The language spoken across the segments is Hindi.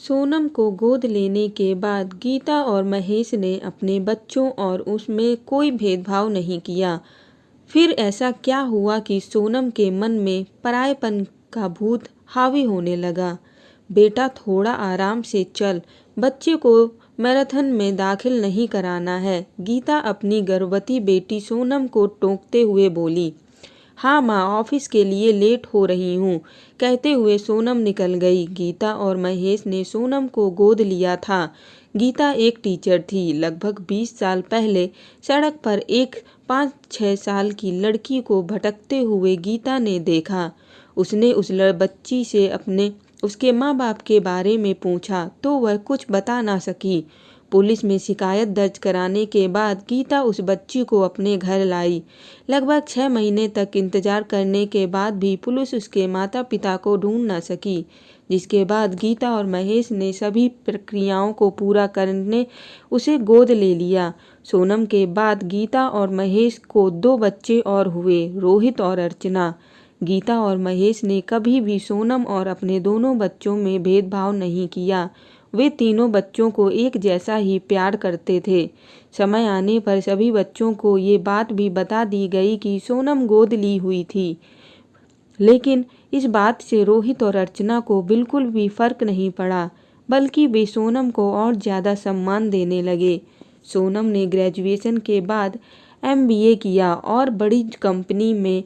सोनम को गोद लेने के बाद गीता और महेश ने अपने बच्चों और उसमें कोई भेदभाव नहीं किया। फिर ऐसा क्या हुआ कि सोनम के मन में परायेपन का भूत हावी होने लगा। बेटा थोड़ा आराम से चल, बच्चे को मैराथन में दाखिल नहीं कराना है, गीता अपनी गर्भवती बेटी सोनम को टोकते हुए बोली। हाँ माँ, ऑफिस के लिए लेट हो रही हूँ, कहते हुए सोनम निकल गई। गीता और महेश ने सोनम को गोद लिया था। गीता एक टीचर थी। लगभग 20 साल पहले सड़क पर एक 5-6 साल की लड़की को भटकते हुए गीता ने देखा। उसने उस बच्ची से उसके माँ बाप के बारे में पूछा तो वह कुछ बता ना सकी। पुलिस में शिकायत दर्ज कराने के बाद गीता उस बच्ची को अपने घर लाई। लगभग 6 महीने तक इंतजार करने के बाद भी पुलिस उसके माता पिता को ढूंढ न सकी, जिसके बाद गीता और महेश ने सभी प्रक्रियाओं को पूरा करने उसे गोद ले लिया। सोनम के बाद गीता और महेश को 2 बच्चे और हुए, रोहित और अर्चना। गीता और महेश ने कभी भी सोनम और अपने दोनों बच्चों में भेदभाव नहीं किया। वे तीनों बच्चों को एक जैसा ही प्यार करते थे। समय आने पर सभी बच्चों को ये बात भी बता दी गई कि सोनम गोद ली हुई थी, लेकिन इस बात से रोहित और अर्चना को बिल्कुल भी फर्क नहीं पड़ा, बल्कि वे सोनम को और ज़्यादा सम्मान देने लगे। सोनम ने ग्रेजुएशन के बाद MBA किया और बड़ी कंपनी में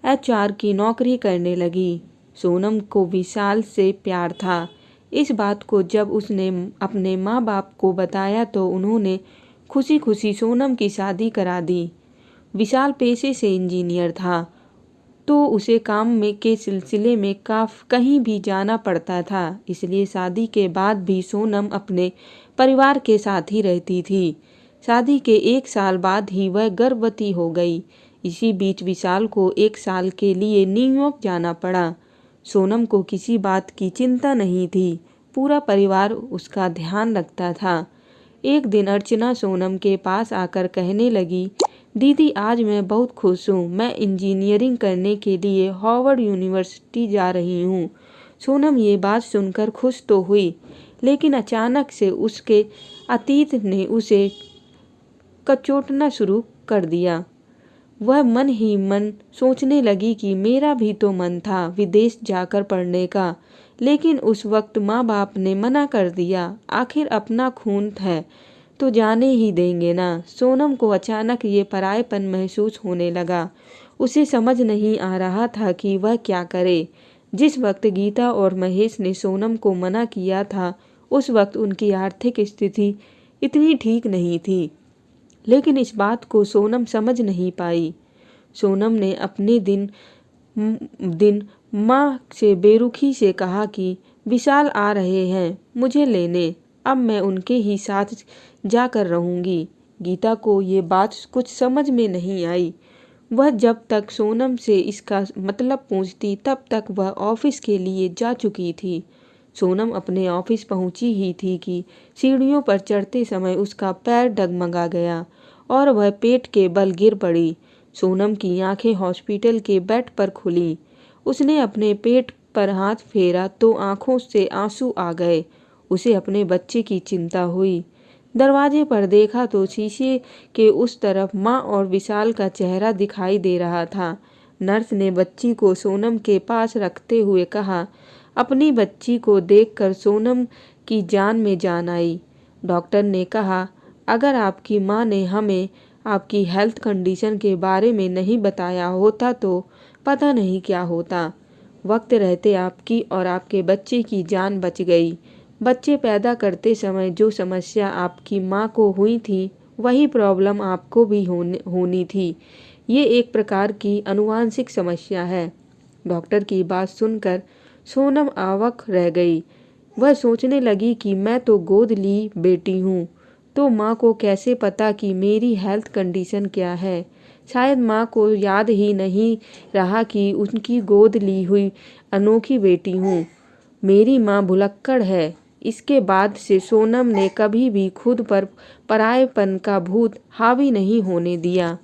HR की नौकरी करने लगी। सोनम को विशाल से प्यार था। इस बात को जब उसने अपने माँ बाप को बताया तो उन्होंने खुशी खुशी सोनम की शादी करा दी। विशाल पेशे से इंजीनियर था, तो उसे काम के सिलसिले में कहीं भी जाना पड़ता था, इसलिए शादी के बाद भी सोनम अपने परिवार के साथ ही रहती थी। शादी के 1 साल बाद ही वह गर्भवती हो गई। इसी बीच विशाल को 1 साल के लिए न्यूयॉर्क जाना पड़ा। सोनम को किसी बात की चिंता नहीं थी, पूरा परिवार उसका ध्यान रखता था। एक दिन अर्चना सोनम के पास आकर कहने लगी, दीदी आज मैं बहुत खुश हूँ, मैं इंजीनियरिंग करने के लिए हार्वर्ड यूनिवर्सिटी जा रही हूँ। सोनम ये बात सुनकर खुश तो हुई, लेकिन अचानक से उसके अतीत ने उसे कचोटना शुरू कर दिया। वह मन ही मन सोचने लगी कि मेरा भी तो मन था विदेश जाकर पढ़ने का, लेकिन उस वक्त माँ बाप ने मना कर दिया। आखिर अपना खून है तो जाने ही देंगे ना। सोनम को अचानक ये परायेपन महसूस होने लगा। उसे समझ नहीं आ रहा था कि वह क्या करे। जिस वक्त गीता और महेश ने सोनम को मना किया था, उस वक्त उनकी आर्थिक स्थिति इतनी ठीक नहीं थी, लेकिन इस बात को सोनम समझ नहीं पाई। सोनम ने अपने दिन माँ से बेरुखी से कहा कि विशाल आ रहे हैं मुझे लेने, अब मैं उनके ही साथ जाकर रहूँगी। गीता को ये बात कुछ समझ में नहीं आई। वह जब तक सोनम से इसका मतलब पूछती तब तक वह ऑफिस के लिए जा चुकी थी। सोनम अपने ऑफिस पहुंची ही थी कि सीढ़ियों पर चढ़ते समय उसका पैर डगमगा गया और वह पेट के बल गिर पड़ी। सोनम की आंखें हॉस्पिटल के बेड पर खुली। उसने अपने पेट पर हाथ फेरा तो आंखों से आंसू आ गए। उसे अपने बच्चे की चिंता हुई। दरवाजे पर देखा तो शीशे के उस तरफ माँ और विशाल का चेहरा दिखाई दे रहा था। नर्स ने बच्ची को सोनम के पास रखते हुए कहा, अपनी बच्ची को देखकर सोनम की जान में जान आई। डॉक्टर ने कहा, अगर आपकी माँ ने हमें आपकी हेल्थ कंडीशन के बारे में नहीं बताया होता तो पता नहीं क्या होता। वक्त रहते आपकी और आपके बच्चे की जान बच गई। बच्चे पैदा करते समय जो समस्या आपकी माँ को हुई थी, वही प्रॉब्लम आपको भी होनी थी। ये एक प्रकार की आनुवांशिक समस्या है। डॉक्टर की बात सुनकर सोनम अवाक रह गई। वह सोचने लगी कि मैं तो गोद ली बेटी हूँ, तो माँ को कैसे पता कि मेरी हेल्थ कंडीशन क्या है। शायद माँ को याद ही नहीं रहा कि उनकी गोद ली हुई अनोखी बेटी हूँ। मेरी माँ भुलक्कड़ है। इसके बाद से सोनम ने कभी भी खुद पर परायेपन का भूत हावी नहीं होने दिया।